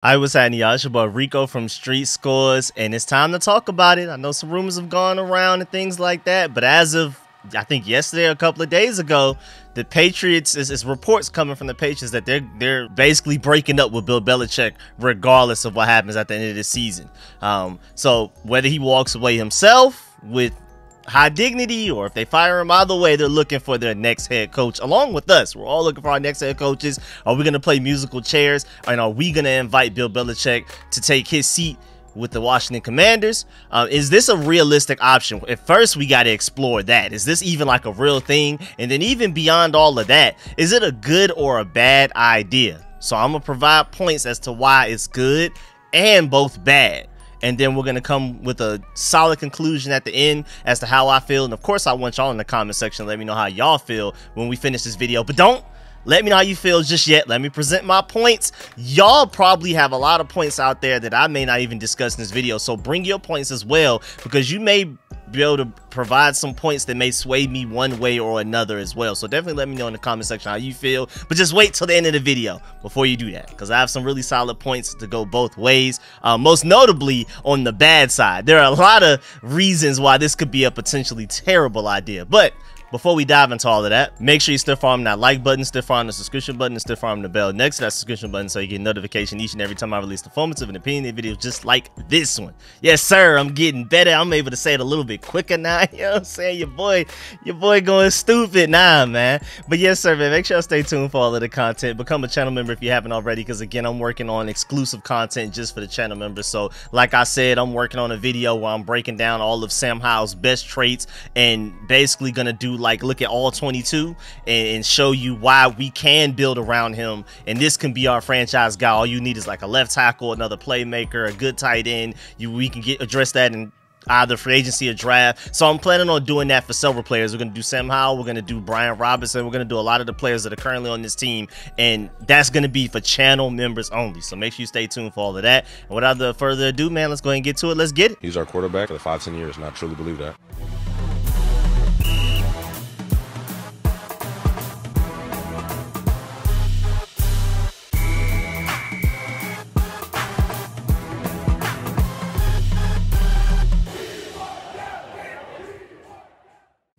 I was at y'all. It's your boy Rico from RicoScores, and it's time to talk about it. I know some rumors have gone around and things like that, but as of I think yesterday or a couple of days ago, the Patriots is reports coming from the Patriots that they're basically breaking up with Bill Belichick regardless of what happens at the end of the season. So whether he walks away himself with high dignity or if they fire him, either way, they're looking for their next head coach along with us. We're all looking for our next head coaches. Are we going to play musical chairs, and are we going to invite Bill Belichick to take his seat with the Washington Commanders? Is this a realistic option? At first, we got to explore that. Is this even like a real thing? And then even beyond all of that, is it a good or a bad idea? So I'm gonna provide points as to why it's good and both bad, and then we're gonna come with a solid conclusion at the end as to how I feel. And of course, I want y'all in the comment section to let me know how y'all feel when we finish this video. But don't let me know how you feel just yet. Let me present my points. Y'all probably have a lot of points out there that I may not even discuss in this video, so bring your points as well, because you may be able to provide some points that may sway me one way or another as well. So definitely let me know in the comment section how you feel, but just wait till the end of the video before you do that, because I have some really solid points to go both ways. Most notably on the bad side, there are a lot of reasons why this could be a potentially terrible idea. But before we dive into all of that, make sure you stiff arm that like button, stiff arm the subscription button, and stiff arm the bell next to that subscription button so you get notification each and every time I release informative and opinionated videos just like this one. Yes, sir, I'm getting better. I'm able to say it a little bit quicker now. You know what I'm saying? Your boy going stupid now, man. But yes, sir, man, make sure you stay tuned for all of the content. Become a channel member if you haven't already, because again, I'm working on exclusive content just for the channel members. So like I said, I'm working on a video where I'm breaking down all of Sam Howell's best traits and basically gonna do like look at all 22 and show you why we can build around him, and this can be our franchise guy. All you need is like a left tackle, another playmaker, a good tight end. We can address that in either free agency or draft. So I'm planning on doing that for several players. We're gonna do Sam Howell, we're gonna do Brian Robinson, we're gonna do a lot of the players that are currently on this team, and that's gonna be for channel members only. So make sure you stay tuned for all of that. And without further ado, man, let's go ahead and get to it. Let's get it. He's our quarterback for the 5-10 years, and I truly believe that.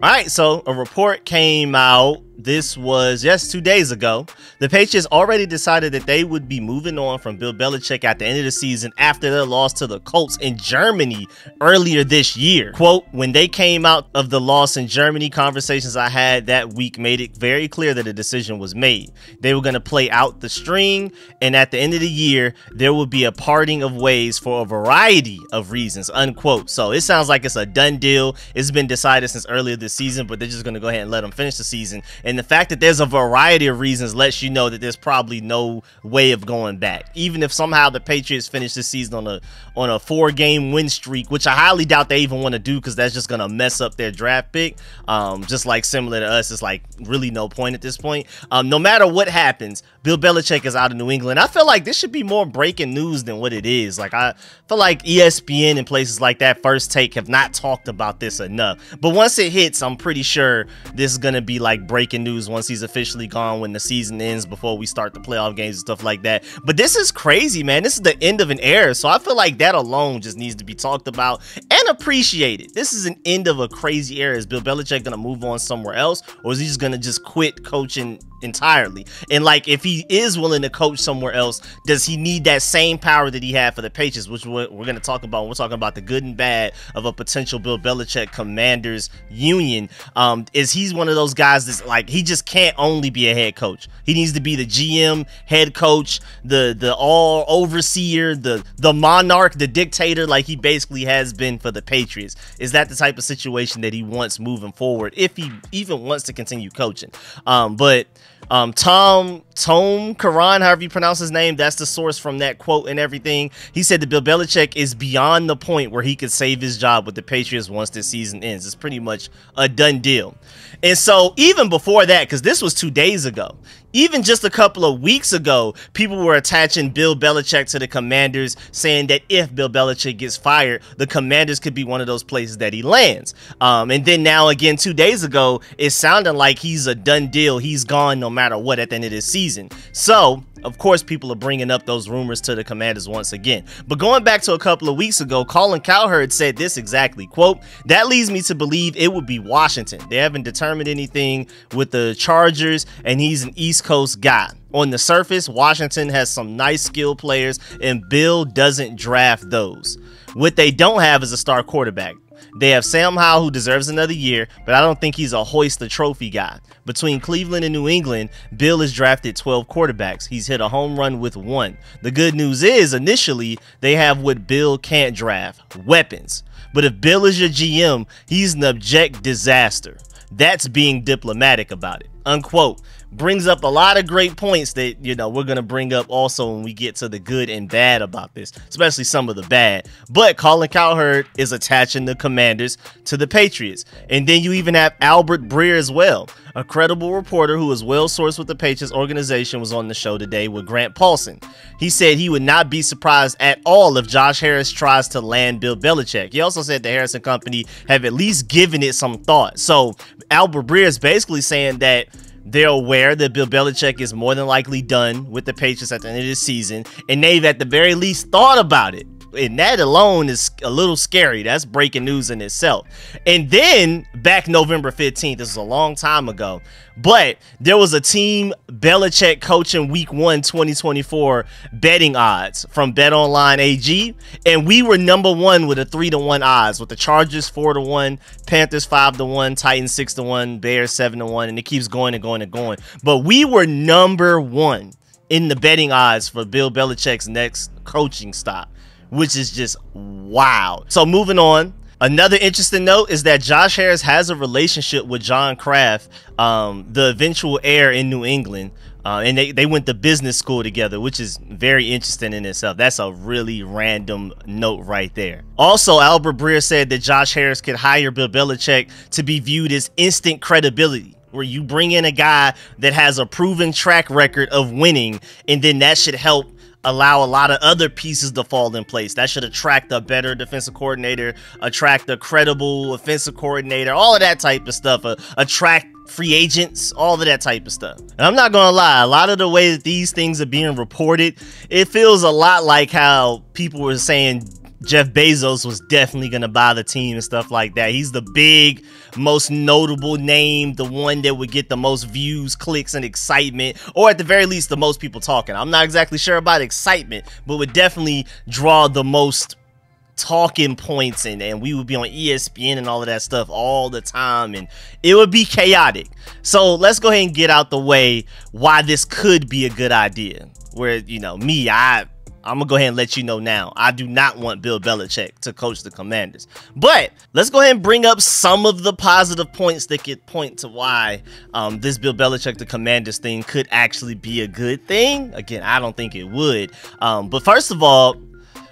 All right, so a report came out. This was just 2 days ago. The Patriots already decided that they would be moving on from Bill Belichick at the end of the season after their loss to the Colts in Germany earlier this year. Quote, when they came out of the loss in Germany, conversations I had that week made it very clear that a decision was made. They were going to play out the string, and at the end of the year, there would be a parting of ways for a variety of reasons, unquote. So it sounds like it's a done deal. It's been decided since earlier this season, but they're just going to go ahead and let them finish the season. And the fact that there's a variety of reasons lets you know that there's probably no way of going back. Even if somehow the Patriots finish this season on a 4-game win streak, which I highly doubt they even want to do, because that's just going to mess up their draft pick. Just like similar to us, it's like really no point at this point. No matter what happens, Bill Belichick is out of New England. I feel like this should be more breaking news than what it is. Like, I feel like ESPN and places like that, First Take, have not talked about this enough. But once it hits, I'm pretty sure this is going to be like breaking news once he's officially gone, when the season ends, before we start the playoff games and stuff like that. But this is crazy, man. This is the end of an era, so I feel like that alone just needs to be talked about and appreciated. This is an end of a crazy era. Is Bill Belichick gonna move on somewhere else, or is he just gonna just quit coaching entirely? And like, if he is willing to coach somewhere else, does he need that same power that he had for the Patriots, which we're going to talk about when we're talking about the good and bad of a potential Bill Belichick Commanders union? Is he's one of those guys that's like, he just can't only be a head coach. He needs to be the GM, head coach, the all overseer, the monarch, the dictator, like he basically has been for the Patriots. Is that the type of situation that he wants moving forward, if he even wants to continue coaching? Tom Karan, however you pronounce his name, that's the source from that quote and everything. He said that Bill Belichick is beyond the point where he could save his job with the Patriots once this season ends. It's pretty much a done deal. And so even before that, because this was 2 days ago, even just a couple of weeks ago, people were attaching Bill Belichick to the Commanders, saying that if Bill Belichick gets fired, the Commanders could be one of those places that he lands. And then now again, 2 days ago, it sounded like he's a done deal. He's gone no matter what at the end of this season. So of course, people are bringing up those rumors to the Commanders once again. But going back to a couple of weeks ago, Colin Cowherd said this exactly, quote, "That leads me to believe it would be Washington. They haven't determined anything with the Chargers, and he's an East Coast guy. On the surface, Washington has some nice skilled players, and Bill doesn't draft those. What they don't have is a star quarterback. They have Sam Howell, who deserves another year, but I don't think he's a hoist the trophy guy. Between Cleveland and New England, Bill has drafted 12 quarterbacks. He's hit a home run with 1. The good news is, initially, they have what Bill can't draft, weapons. But if Bill is your GM, he's an abject disaster. That's being diplomatic about it," unquote. Brings up a lot of great points that, you know, we're going to bring up also when we get to the good and bad about this, especially some of the bad. But Colin Cowherd is attaching the Commanders to the Patriots. And then you even have Albert Breer as well. A credible reporter who is well sourced with the Patriots organization was on the show today with Grant Paulson. He said he would not be surprised at all if Josh Harris tries to land Bill Belichick. He also said the Harris and company have at least given it some thought. So Albert Breer is basically saying that they're aware that Bill Belichick is more than likely done with the Patriots at the end of this season, and they've at the very least thought about it. And that alone is a little scary. That's breaking news in itself. And then back November 15th, this was a long time ago, but there was a team Belichick coaching week 1 2024 betting odds from BetOnline AG, and we were number 1 with a 3-1 odds, with the Chargers 4-1, Panthers 5-1, Titans 6-1, Bears 7-1, and it keeps going and going and going. But we were number 1 in the betting odds for Bill Belichick's next coaching stop, which is just wow. So moving on, another interesting note is that Josh Harris has a relationship with John Kraft, the eventual heir in New England, and they went to business school together, which is very interesting in itself. That's a really random note right there. Also, Albert Breer said that Josh Harris could hire Bill Belichick to be viewed as instant credibility, where you bring in a guy that has a proven track record of winning, and then that should help allow a lot of other pieces to fall in place. That should attract a better defensive coordinator, attract a credible offensive coordinator, all of that type of stuff, attract free agents, all of that type of stuff. And I'm not gonna lie, a lot of the way that these things are being reported, it feels a lot like how people were saying Jeff Bezos was definitely going to buy the team and stuff like that. He's the big, most notable name, the one that would get the most views, clicks, and excitement, or at the very least, the most people talking. I'm not exactly sure about excitement, but would definitely draw the most talking points, and we would be on ESPN and all of that stuff all the time, and it would be chaotic. So let's go ahead and get out the way why this could be a good idea. Where, you know, I'm going to go ahead and let you know now, I do not want Bill Belichick to coach the Commanders. But let's go ahead and bring up some of the positive points that could point to why this Bill Belichick the Commanders thing could actually be a good thing. Again, I don't think it would. But first of all,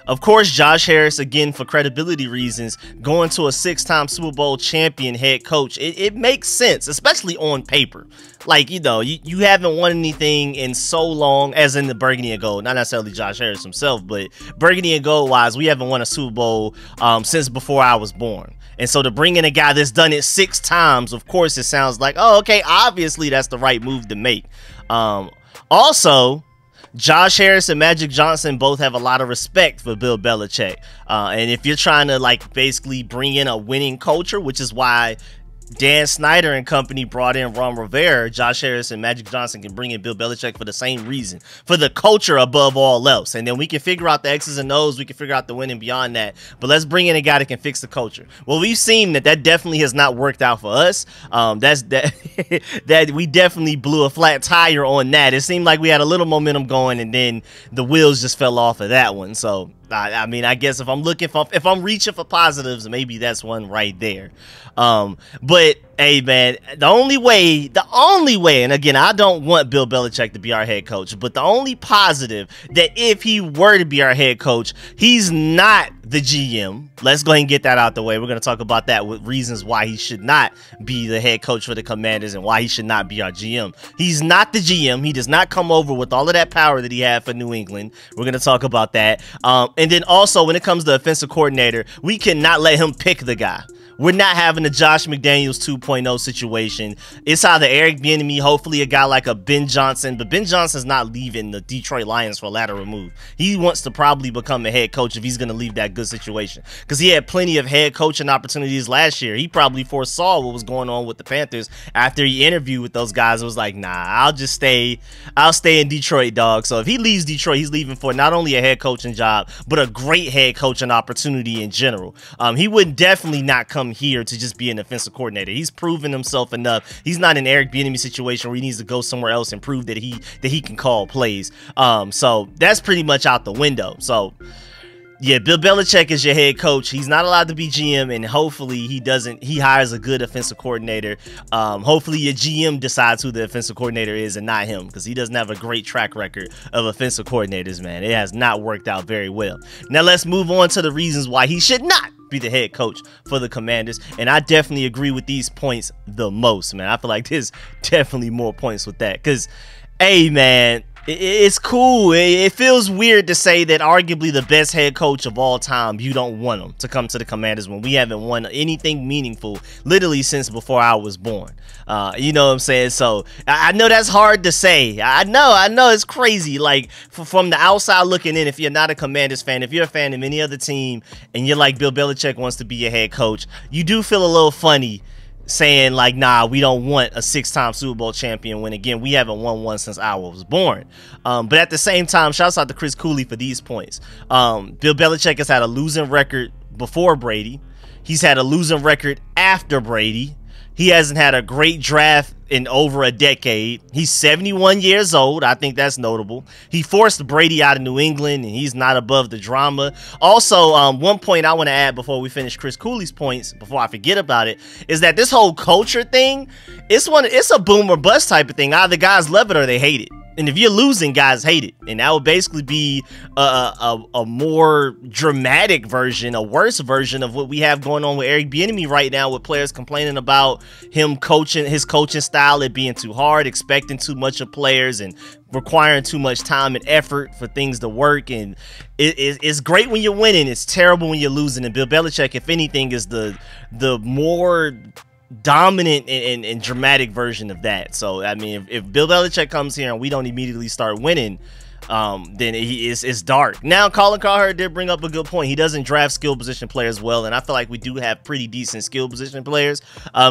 of course, Josh Harris, again, for credibility reasons, going to a 6-time Super Bowl champion head coach, it makes sense, especially on paper. Like, you know, you haven't won anything in so long, as in the Burgundy and Gold. Not necessarily Josh Harris himself, but Burgundy and Gold wise, we haven't won a Super Bowl since before I was born. And so to bring in a guy that's done it 6 times, of course, it sounds like, oh, okay, obviously that's the right move to make. Also, Josh Harris and Magic Johnson both have a lot of respect for Bill Belichick. And if you're trying to, like, basically bring in a winning culture, which is why Dan Snyder and company brought in Ron Rivera, Josh Harris and Magic Johnson can bring in Bill Belichick for the same reason, for the culture above all else. And then we can figure out the X's and O's, we can figure out the winning beyond that. But let's bring in a guy that can fix the culture. Well, we've seen that definitely has not worked out for us. That we definitely blew a flat tire on that. It seemed like we had a little momentum going, and then the wheels just fell off of that one. So I mean, I guess if I'm reaching for positives, maybe that's one right there. But hey, man, the only way, and again, I don't want Bill Belichick to be our head coach, but the only positive that if he were to be our head coach, he's not the GM. Let's go ahead and get that out the way. We're going to talk about that with reasons why he should not be the head coach for the Commanders and why he should not be our GM. He's not the GM. He does not come over with all of that power that he had for New England. We're going to talk about that. And then also when it comes to offensive coordinator, we cannot let him pick the guy. we're not having a Josh McDaniels 2.0 situation. It's either Eric Bieniemy, hopefully a guy like a Ben Johnson, but Ben Johnson's not leaving the Detroit Lions for a lateral move. He wants to probably become a head coach if he's going to leave that good situation, because he had plenty of head coaching opportunities last year. He probably foresaw what was going on with the Panthers after he interviewed with those guys. It was like, nah, I'll stay in Detroit, dog. So if he leaves Detroit, he's leaving for not only a head coaching job, but a great head coaching opportunity in general. He would definitely not come here to just be an offensive coordinator. He's proven himself enough. He's not an Eric Bieniemy situation where he needs to go somewhere else and prove that he can call plays. So that's pretty much out the window. So yeah, Bill Belichick is your head coach. He's not allowed to be GM, and hopefully he hires a good offensive coordinator. Hopefully your GM decides who the offensive coordinator is and not him, because he doesn't have a great track record of offensive coordinators, man. It has not worked out very well. Now let's move on to the reasons why he should not be the head coach for the Commanders, and I definitely agree with these points the most, man. I feel like there's definitely more points with that, because, hey, man, it's cool. It feels weird to say that arguably the best head coach of all time, you don't want him to come to the Commanders when we haven't won anything meaningful literally since before I was born. You know what I'm saying? So I know that's hard to say. I know it's crazy. Like, from the outside looking in, if you're not a Commanders fan, if you're a fan of any other team and you're like, Bill Belichick wants to be your head coach, you do feel a little funny saying like, nah, we don't want a 6-time Super Bowl champion when, again, we haven't won one since I was born. But at the same time, shouts out to Chris Cooley for these points. Bill Belichick has had a losing record before Brady. He's had a losing record after Brady. He hasn't had a great draft in over a decade. He's 71 years old. I think that's notable. He forced Brady out of New England, and he's not above the drama. Also, one point I want to add before we finish Chris Cooley's points, before I forget about it, is that this whole culture thing, it's a boom or bust type of thing. Either guys love it or they hate it. And if you're losing, guys hate it. And that would basically be a more dramatic version, a worse version of what we have going on with Eric Bieniemy right now, with players complaining about him coaching, his coaching style, it being too hard, expecting too much of players, and requiring too much time and effort for things to work. And it's great when you're winning. It's terrible when you're losing. And Bill Belichick, if anything, is the more dominant and dramatic version of that. So I mean, if Bill Belichick comes here and we don't immediately start winning, then it's dark. Now, Colin Cowherd did bring up a good point. He doesn't draft skill position players well, and I feel like we do have pretty decent skill position players.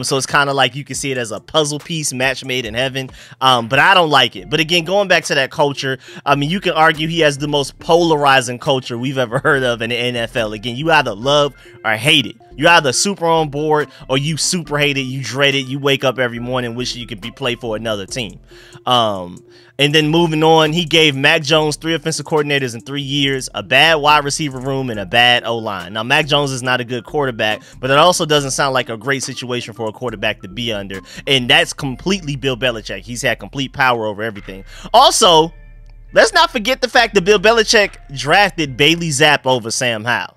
So it's kind of like you can see it as a puzzle piece, match made in heaven. But I don't like it. But again, going back to that culture, I mean, you can argue he has the most polarizing culture we've ever heard of in the NFL. Again, you either love or hate it. You're either super on board or you super hate it. You dread it. You wake up every morning wishing you could play for another team. And then moving on, he gave Mac Jones 3 offensive coordinators in 3 years, a bad wide receiver room, and a bad O-line. Now, Mac Jones is not a good quarterback, but it also doesn't sound like a great situation for a quarterback to be under. And that's completely Bill Belichick. He's had complete power over everything. Also, let's not forget the fact that Bill Belichick drafted Bailey Zapp over Sam Howell.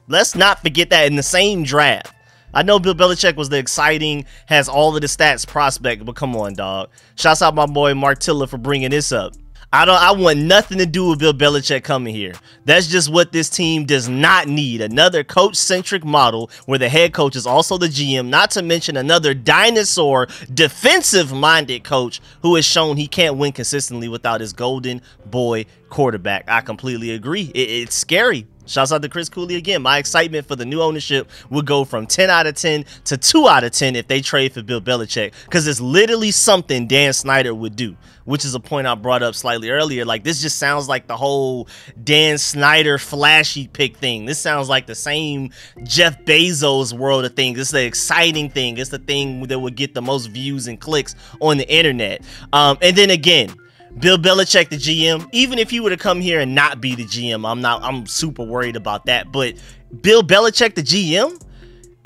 Let's not forget that in the same draft. I know Bill Belichick was the exciting, has all of the stats prospect, but come on, dog. Shouts out my boy Mark Tiller for bringing this up. I want nothing to do with Bill Belichick coming here. That's just what this team does not need. Another coach-centric model where the head coach is also the GM, not to mention another dinosaur, defensive-minded coach who has shown he can't win consistently without his golden boy quarterback. I completely agree. It's scary. Shouts out to Chris Cooley again. My excitement for the new ownership would go from 10 out of 10 to 2 out of 10 if they trade for Bill Belichick, because it's literally something Dan Snyder would do, which is a point I brought up slightly earlier. Like, this just sounds like the whole Dan Snyder flashy pick thing. This sounds like the same Jeff Bezos world of things. It's the exciting thing. It's the thing that would get the most views and clicks on the internet. And then again, Bill Belichick, the GM, even if he were to come here and not be the GM, I'm super worried about that. But Bill Belichick, the GM,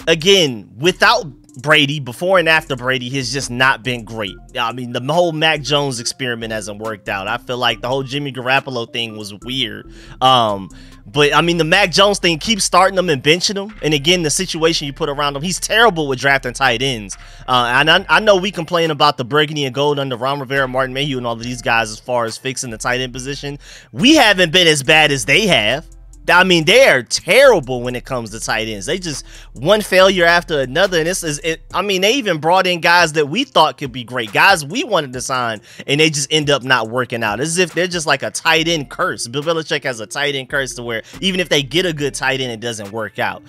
again, without Brady, before and after Brady, has just not been great. I mean, the whole Mac Jones experiment hasn't worked out. I feel like the whole Jimmy Garoppolo thing was weird. But I mean, the Mac Jones thing, keeps starting them and benching them. And again, the situation you put around him, he's terrible with drafting tight ends. And I know we complain about the burgundy and gold under Ron Rivera, Martin Mayhew, and all of these guys as far as fixing the tight end position. We haven't been as bad as they have. I mean, they are terrible when it comes to tight ends. They just one failure after another. And I mean, they even brought in guys that we thought could be great, guys we wanted to sign, and they just end up not working out. As if they're just like a tight end curse. Bill Belichick has a tight end curse to where even if they get a good tight end, it doesn't work out.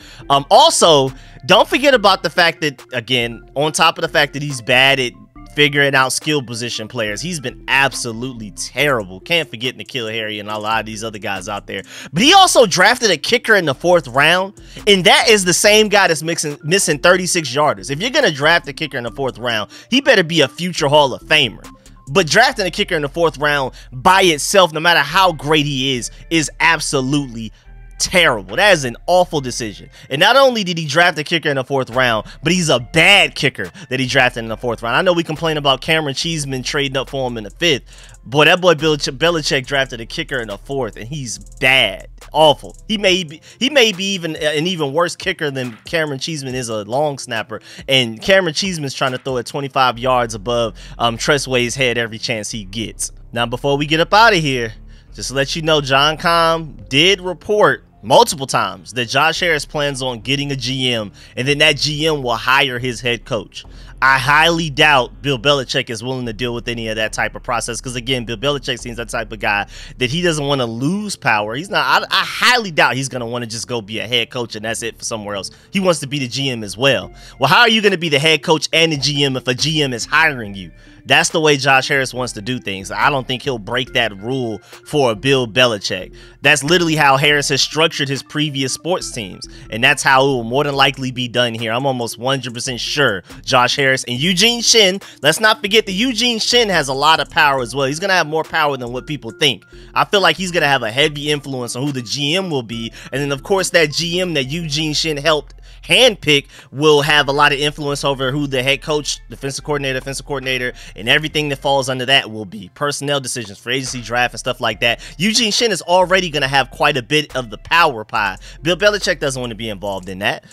Also, don't forget about the fact that, again, on top of the fact that he's bad at figuring out skill position players, he's been absolutely terrible. Can't forget N'Keal Harry and a lot of these other guys out there. But he also drafted a kicker in the 4th round, and that is the same guy that's missing 36 yarders. If you're going to draft a kicker in the 4th round, he better be a future Hall of Famer. But drafting a kicker in the 4th round by itself, no matter how great he is absolutely terrible. That is an awful decision. And not only did he draft a kicker in the 4th round, but he's a bad kicker that he drafted in the 4th round. I know we complain about Cameron Cheeseman trading up for him in the 5th. Boy, that boy Belichick drafted a kicker in the 4th, and he's bad. Awful. He may be even an even worse kicker than Cameron Cheeseman is a long snapper. And Cameron Cheeseman's trying to throw it 25 yards above Tressway's head every chance he gets. Now, before we get up out of here, just to let you know, John Com did report multiple times that Josh Harris plans on getting a GM, and then that GM will hire his head coach. I highly doubt Bill Belichick is willing to deal with any of that type of process, because again, Bill Belichick seems that type of guy that he doesn't want to lose power. He's not. I highly doubt he's going to want to just go be a head coach and that's it for somewhere else. He wants to be the GM as well. Well, how are you going to be the head coach and the GM if a GM is hiring you? That's the way Josh Harris wants to do things. I don't think he'll break that rule for a Bill Belichick. That's literally how Harris has structured his previous sports teams, and that's how it will more than likely be done here. I'm almost 100% sure Josh Harris and Eugene Shin, let's not forget that Eugene Shin has a lot of power as well. He's going to have more power than what people think. I feel like he's going to have a heavy influence on who the GM will be, and then of course that GM that Eugene Shin helped handpick will have a lot of influence over who the head coach, defensive coordinator, and everything that falls under that will be. Personnel decisions, free agency draft, and stuff like that. Eugene Shin is already going to have quite a bit of the power pie. Bill Belichick doesn't want to be involved in that.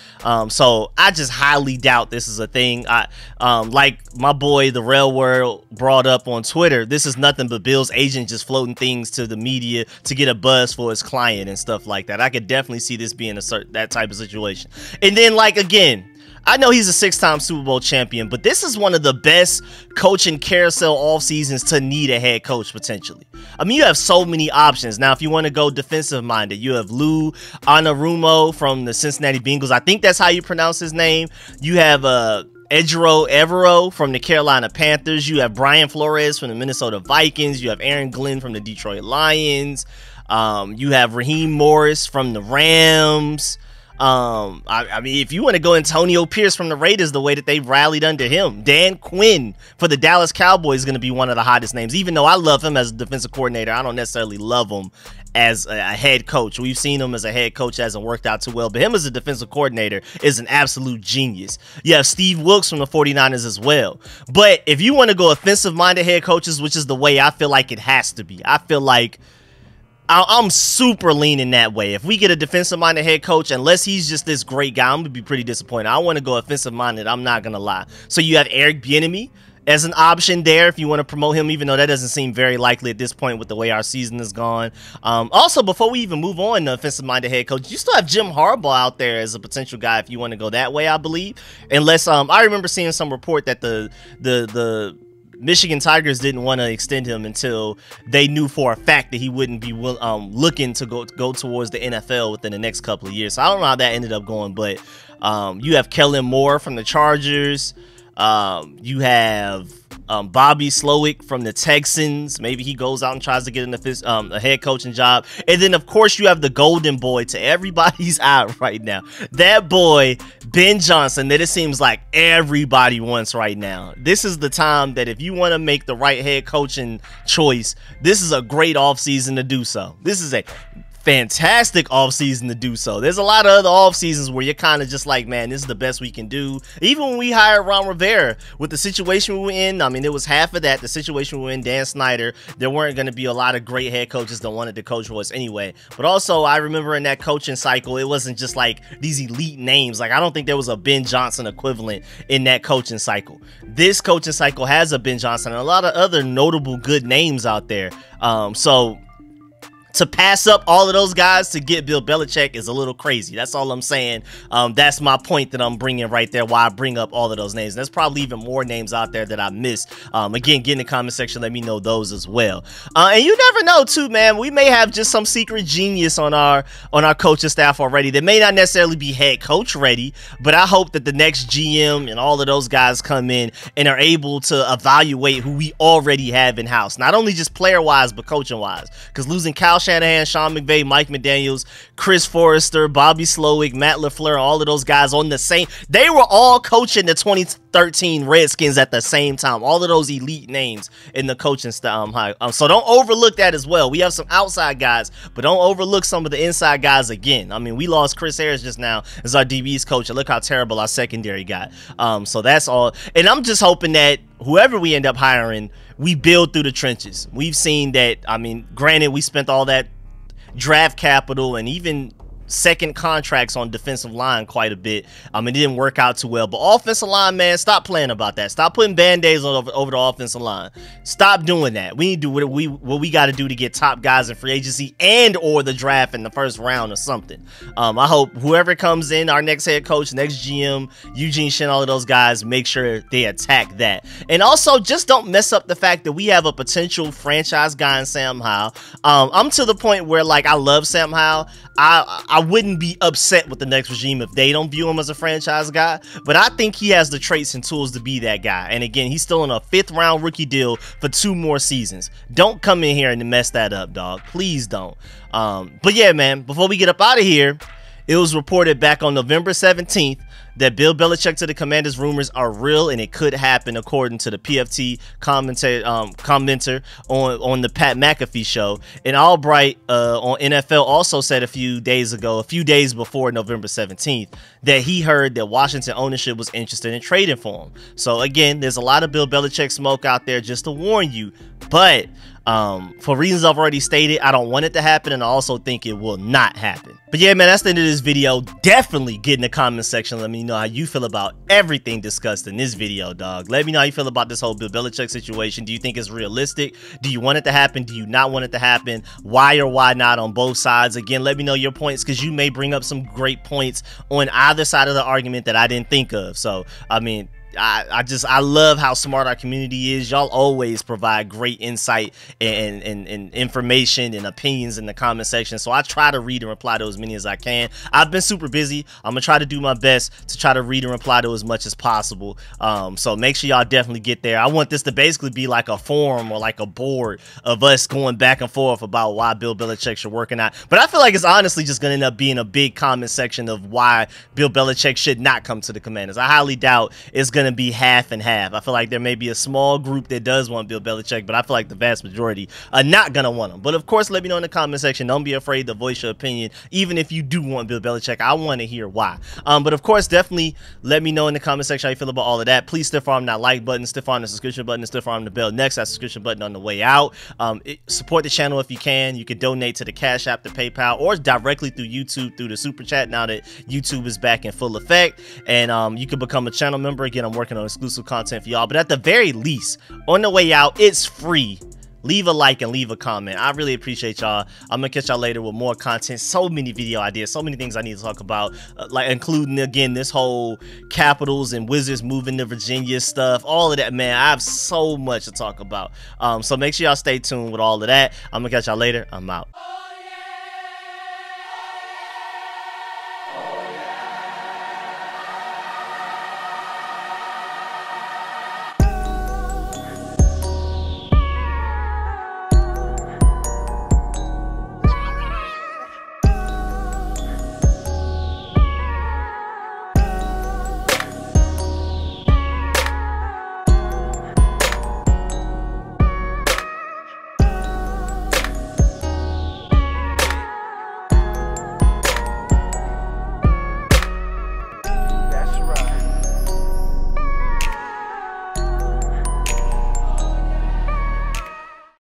So I just highly doubt this is a thing. Like my boy, the Rail World, brought up on Twitter, this is nothing but Bill's agent just floating things to the media to get a buzz for his client and stuff like that. I could definitely see this being that type of situation. And then, like, again, I know he's a 6-time Super Bowl champion, but this is one of the best coaching carousel off seasons to need a head coach potentially. I mean, you have so many options. Now, if you want to go defensive minded, you have Lou Anarumo from the Cincinnati Bengals. I think that's how you pronounce his name. You have Ejiro Evero from the Carolina Panthers. You have Brian Flores from the Minnesota Vikings. You have Aaron Glenn from the Detroit Lions. You have Raheem Morris from the Rams. I mean, if you want to go Antonio Pierce from the Raiders, the way that they rallied under him. Dan Quinn for the Dallas Cowboys is going to be one of the hottest names. Even though I love him as a defensive coordinator, I don't necessarily love him as a head coach. We've seen him as a head coach, hasn't worked out too well, but him as a defensive coordinator is an absolute genius. You have Steve Wilkes from the 49ers as well. But if you want to go offensive-minded head coaches, which is the way I feel like it has to be, I feel like I'm super leaning that way. If we get a defensive-minded head coach, unless he's just this great guy, I'm going to be pretty disappointed. I want to go offensive-minded. I'm not going to lie. So you have Eric Bieniemy as an option there if you want to promote him, even though that doesn't seem very likely at this point with the way our season has gone. Also, before we even move on to offensive-minded head coach, you still have Jim Harbaugh out there as a potential guy if you want to go that way, I believe. Unless I remember seeing some report that the Michigan Tigers didn't want to extend him until they knew for a fact that he wouldn't be looking to go towards the NFL within the next couple of years. So I don't know how that ended up going, but you have Kellen Moore from the Chargers. You have Bobby Slowick from the Texans. Maybe he goes out and tries to get a head coaching job. And then, of course, you have the golden boy to everybody's eye right now. That boy, Ben Johnson, that it seems like everybody wants right now. This is the time that if you want to make the right head coaching choice, this is a great offseason to do so. This is a fantastic offseason to do so. There's a lot of other off seasons where you're kind of just like, man, this is the best we can do. Even when we hired Ron Rivera, with the situation we were in, I mean, it was half of that. The situation we were in, Dan Snyder, there weren't going to be a lot of great head coaches that wanted to coach for us anyway. But also, I remember in that coaching cycle, it wasn't just like these elite names. Like, I don't think there was a Ben Johnson equivalent in that coaching cycle. This coaching cycle has a Ben Johnson and a lot of other notable good names out there. So to pass up all of those guys to get Bill Belichick is a little crazy. That's all I'm saying. That's my point that I'm bringing right there, why I bring up all of those names. There's probably even more names out there that I missed. Again, get in the comment section, let me know those as well. And you never know too, man. We may have just some secret genius on our coaching staff already that may not necessarily be head coach ready, but I hope that the next GM and all of those guys come in and are able to evaluate who we already have in house, not only just player wise but coaching wise, because losing Kyle Shanahan, Sean McVay, Mike McDaniels, Chris Forrester, Bobby Slowick, Matt LaFleur, all of those guys on the same, they were all coaching the 2013 Redskins at the same time. All of those elite names in the coaching style. So don't overlook that as well. We have some outside guys, but don't overlook some of the inside guys again. I mean, we lost Chris Harris just now as our DB's coach, and look how terrible our secondary got. So that's all. And I'm just hoping that whoever we end up hiring, we build through the trenches. We've seen that. I mean, granted, we spent all that draft capital and even second contracts on defensive line quite a bit. It didn't work out too well. But offensive line, man, stop playing about that. Stop putting band-aids over the offensive line. Stop doing that. We need to do what we got to do to get top guys in free agency and or the draft in the first round or something. I hope whoever comes in, our next head coach, next GM, Eugene Shin, all of those guys, make sure they attack that. And also, just don't mess up the fact that we have a potential franchise guy in Sam Howell. I'm to the point where, like, I love Sam Howell. I wouldn't be upset with the next regime if they don't view him as a franchise guy, but I think he has the traits and tools to be that guy. And again, he's still on a 5th round rookie deal for 2 more seasons. Don't come in here and mess that up, dog. Please don't. But yeah, man, before we get up out of here, it was reported back on November 17th that Bill Belichick to the Commanders rumors are real and it could happen, according to the PFT commenter on the Pat McAfee show. And Albright on NFL also said a few days before November 17th, that he heard that Washington ownership was interested in trading for him. So again, there's a lot of Bill Belichick smoke out there, just to warn you. But for reasons I've already stated, I don't want it to happen, and I also think it will not happen. But yeah, man, that's the end of this video. Definitely get in the comment section. Let me know how you feel about everything discussed in this video, dog. Let me know how you feel about this whole Bill Belichick situation. Do you think it's realistic? Do you want it to happen? Do you not want it to happen? Why or why not on both sides? Again, let me know your points, because you may bring up some great points on either side of the argument that I didn't think of. So, I mean, I love how smart our community is. Y'all always provide great insight and information and opinions in the comment section. So I try to read and reply to as many as I can. I've been super busy. I'm gonna try to do my best to try to read and reply to as much as possible. So make sure y'all definitely get there. I want this to basically be like a forum or like a board of us going back and forth about why Bill Belichick should work or not. But I feel like it's honestly just gonna end up being a big comment section of why Bill Belichick should not come to the Commanders. I highly doubt it's gonna be half and half. I feel like there may be a small group that does want Bill Belichick, but I feel like the vast majority are not gonna want him. But of course, let me know in the comment section. Don't be afraid to voice your opinion. Even if you do want Bill Belichick, I want to hear why. But of course, definitely let me know in the comment section how you feel about all of that. Please stiff arm that like button, stiff arm the subscription button, and stiff arm the bell next. That subscription button on the way out. Support the channel if you can. You can donate to the Cash App, the PayPal, or directly through YouTube through the Super Chat now that YouTube is back in full effect. And you can become a channel member. Again, I'm working on exclusive content for y'all, but at the very least, on the way out, it's free. Leave a like and leave a comment. I really appreciate y'all. I'm gonna catch y'all later with more content. So many video ideas, so many things I need to talk about, like including again this whole Capitals and Wizards moving to Virginia stuff, all of that, man. I have so much to talk about. So make sure y'all stay tuned with all of that. I'm gonna catch y'all later. I'm out.